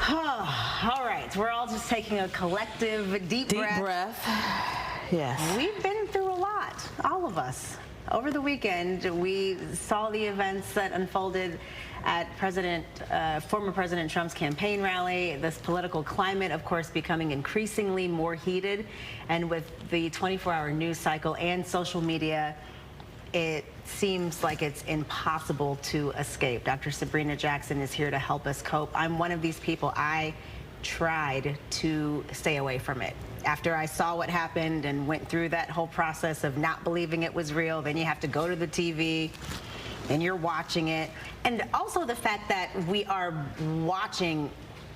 All right, we're all just taking a collective deep breath. Yes. We've been through a lot, all of us. Over the weekend, we saw the events that unfolded at former President Trump's campaign rally. This political climate, of course, becoming increasingly more heated. And with the 24-hour news cycle and social media, it seems like it's impossible to escape. Dr. Sabrina Jackson is here to help us cope. I'm one of these people. I tried to stay away from it. After I saw what happened and went through that whole process of not believing it was real, then you have to go to the TV and you're watching it. And also the fact that we are watching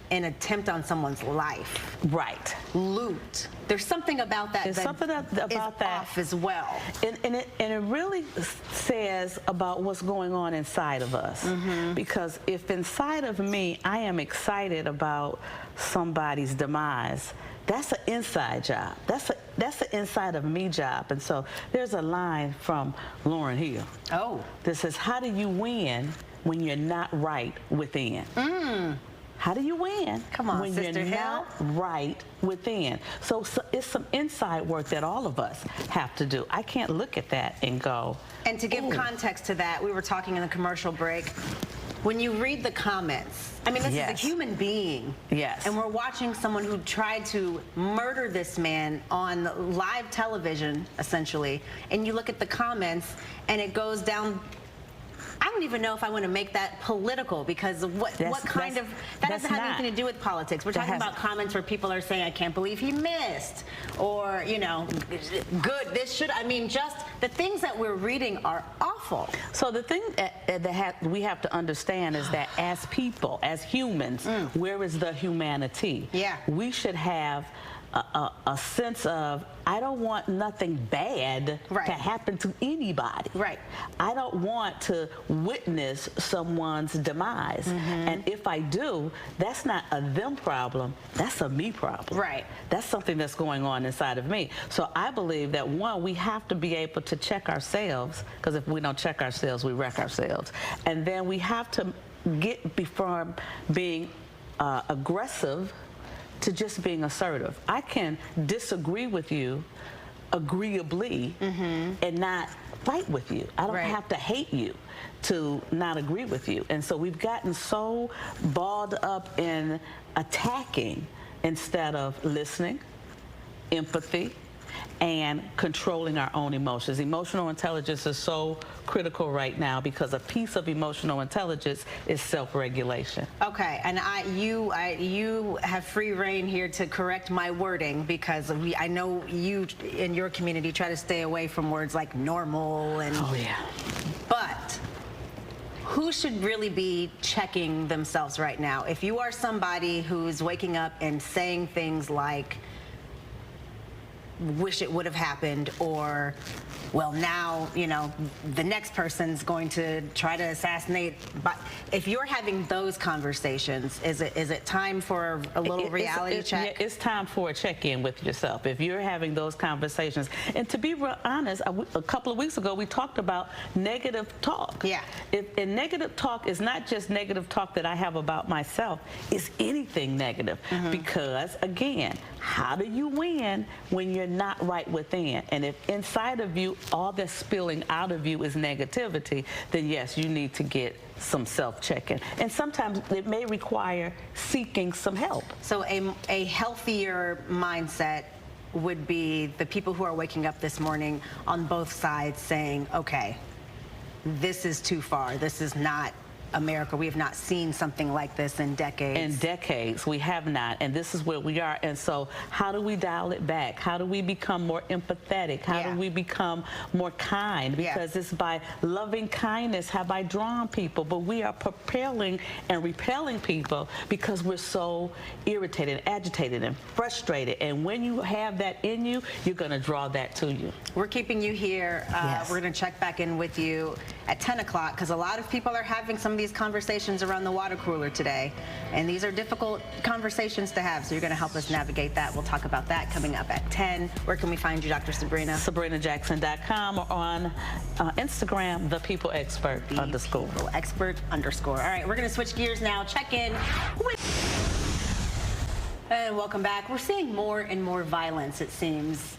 an attempt on someone's life. Right. Loot. There's something about that. There's something about that off as well. And it really says about what's going on inside of us. Mm-hmm. Because if inside of me I am excited about somebody's demise, that's an inside job. That's an inside of me job. And so there's a line from Lauryn Hill. Oh. That says, how do you win when you're not right within? How do you win? Come on, when Sister you're not right within? So it's some inside work that all of us have to do. I can't look at that and go. And to give context to that, we were talking in the commercial break. When you read the comments, I mean, this is a human being. Yes. And we're watching someone who tried to murder this man on live television, essentially. And you look at the comments, and it goes down. I don't even know if I want to make that political, because that doesn't have anything to do with politics. We're talking about comments where people are saying, I can't believe he missed, or, you know, good, this should, I mean, just the things that we're reading are awful. So the thing that we have to understand is that as people, as humans, where is the humanity? Yeah. We should have a sense of, I don't want nothing bad to happen to anybody. Right. I don't want to witness someone's demise. And if I do, that's not a them problem, that's a me problem. Right. That's something that's going on inside of me. So I believe that, one, we have to be able to check ourselves, because if we don't check ourselves, we wreck ourselves. And then we have to get from being aggressive to just being assertive. I can disagree with you agreeably and not fight with you. I don't have to hate you to not agree with you. And so we've gotten so balled up in attacking instead of listening, empathy, and controlling our own emotions. Emotional intelligence is so critical right now, because a piece of emotional intelligence is self-regulation. Okay, and you have free reign here to correct my wording, because I know you in your community try to stay away from words like normal and but who should really be checking themselves right now? If you are somebody who's waking up and saying things like, wish it would have happened, or, well, now, you know, the next person's going to try to assassinate. But if you're having those conversations, is it time for a little reality check? Yeah, it's time for a check-in with yourself. If you're having those conversations, and to be real honest, a couple of weeks ago we talked about negative talk. Yeah. And negative talk is not just negative talk that I have about myself. It's anything negative, because again, how do you win when you're not right within? And if inside of you all that's spilling out of you is negativity, then yes, you need to get some self-checking. And sometimes it may require seeking some help. So a healthier mindset would be the people who are waking up this morning on both sides saying, okay, this is too far. This is not America. We have not seen something like this in decades. In decades, we have not, and this is where we are. And so how do we dial it back? How do we become more empathetic? How do we become more kind? Because it's by loving kindness have I drawn people, but we are propelling and repelling people because we're so irritated, agitated, and frustrated. And when you have that in you, you're going to draw that to you. We're keeping you here. We're going to check back in with you at 10 o'clock, because a lot of people are having some of these conversations around the water cooler today, and these are difficult conversations to have, so you're going to help us navigate that. We'll talk about that coming up at 10. Where can we find you, Dr. Sabrina? SabrinaJackson.com, or on Instagram, The People Expert _. All right, we're going to switch gears now. Check in with And welcome back. We're seeing more and more violence, it seems.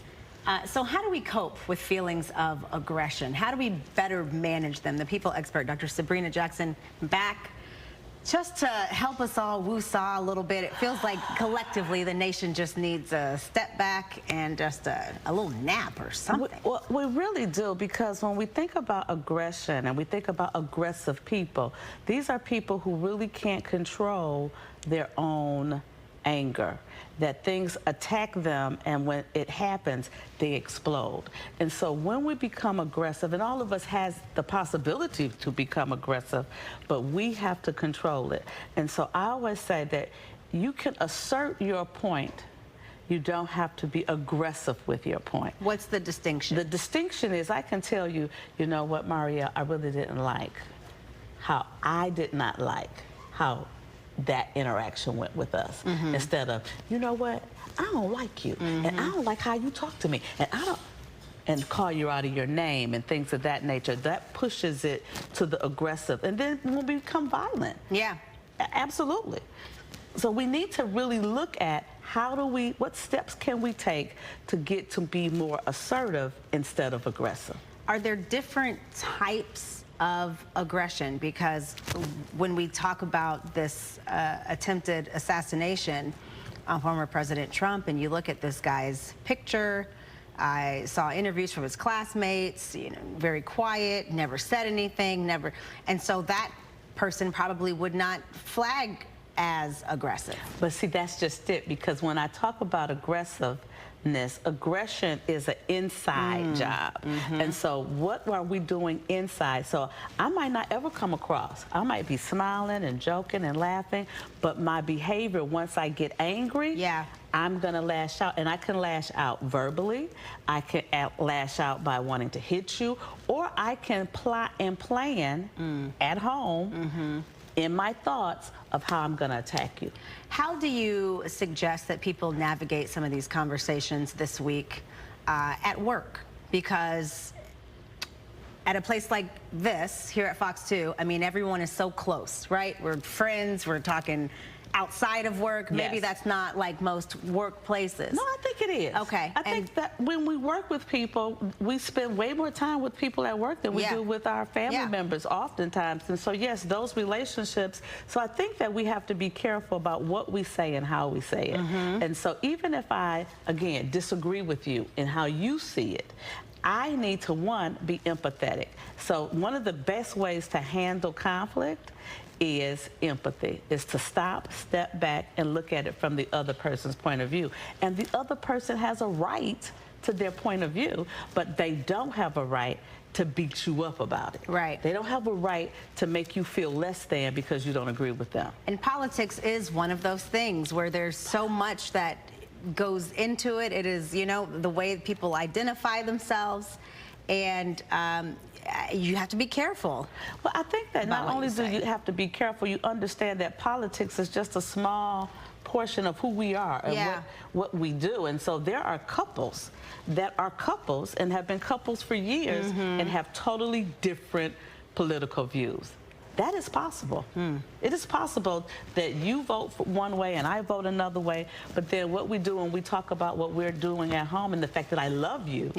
So how do we cope with feelings of aggression? How do we better manage them? The people expert, Dr. Sabrina Jackson, back just to help us all woo-saw a little bit. It feels like collectively the nation just needs a step back and just a little nap or something. Well, we really do, because when we think about aggression and we think about aggressive people, these are people who really can't control their own anger, that things attack them, and when it happens, they explode. And so when we become aggressive, and all of us has the possibility to become aggressive, but we have to control it. And so I always say that you can assert your point. You don't have to be aggressive with your point. What's the distinction? The distinction is, I can tell you, you know what, Maria, I really didn't like how I did not like how that interaction went with us. Instead of, you know what, I don't like you, and I don't like how you talk to me, and I don't, and call you out of your name and things of that nature. That pushes it to the aggressive, and then we'll become violent. Yeah. Absolutely. So we need to really look at what steps can we take to get to be more assertive instead of aggressive. Are there different types of aggression? Because when we talk about this attempted assassination on former President Trump, and you look at this guy's picture, I saw interviews from his classmates, you know, very quiet, never said anything, and so that person probably would not flag as aggressive. But see, that's just it, because when I talk about aggressiveness, aggression is an inside job. And so what are we doing inside? So I might not ever come across, I might be smiling and joking and laughing, but my behavior, once I get angry, I'm gonna lash out, and I can lash out verbally, I can lash out by wanting to hit you, or I can plot and plan at home in my thoughts of how I'm going to attack you. How do you suggest that people navigate some of these conversations this week at work? Because at a place like this, here at Fox 2, I mean, everyone is so close, right? We're friends, we're talking outside of work. Maybe that's not like most workplaces. No, I think it is. Okay. I think that when we work with people, we spend way more time with people at work than we do with our family members oftentimes. And so, yes, those relationships. So I think that we have to be careful about what we say and how we say it. And so even if I, again, disagree with you in how you see it, I need to, one, be empathetic. So one of the best ways to handle conflict is empathy, is to stop, step back, and look at it from the other person's point of view. And the other person has a right to their point of view, but they don't have a right to beat you up about it. Right. They don't have a right to make you feel less than because you don't agree with them. And politics is one of those things where there's so much that goes into it. It is, you know, the way people identify themselves, and you have to be careful. Well, I think that not only do you have to be careful, you understand that politics is just a small portion of who we are and what we do. And so there are couples that are couples and have been couples for years and have totally different political views. That is possible. It is possible that you vote for one way and I vote another way, but then what we do when we talk about what we're doing at home and the fact that I love you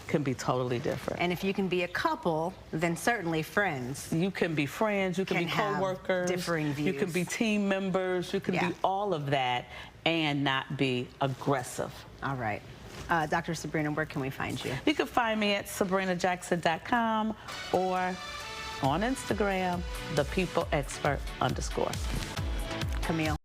can be totally different. And if you can be a couple, then certainly friends. You can be friends, you can be co-workers, differing views. You can be team members, you can be all of that and not be aggressive. All right. Dr. Sabrina, where can we find you? You can find me at sabrinajackson.com or on Instagram, thepeopleexpert_. Camille.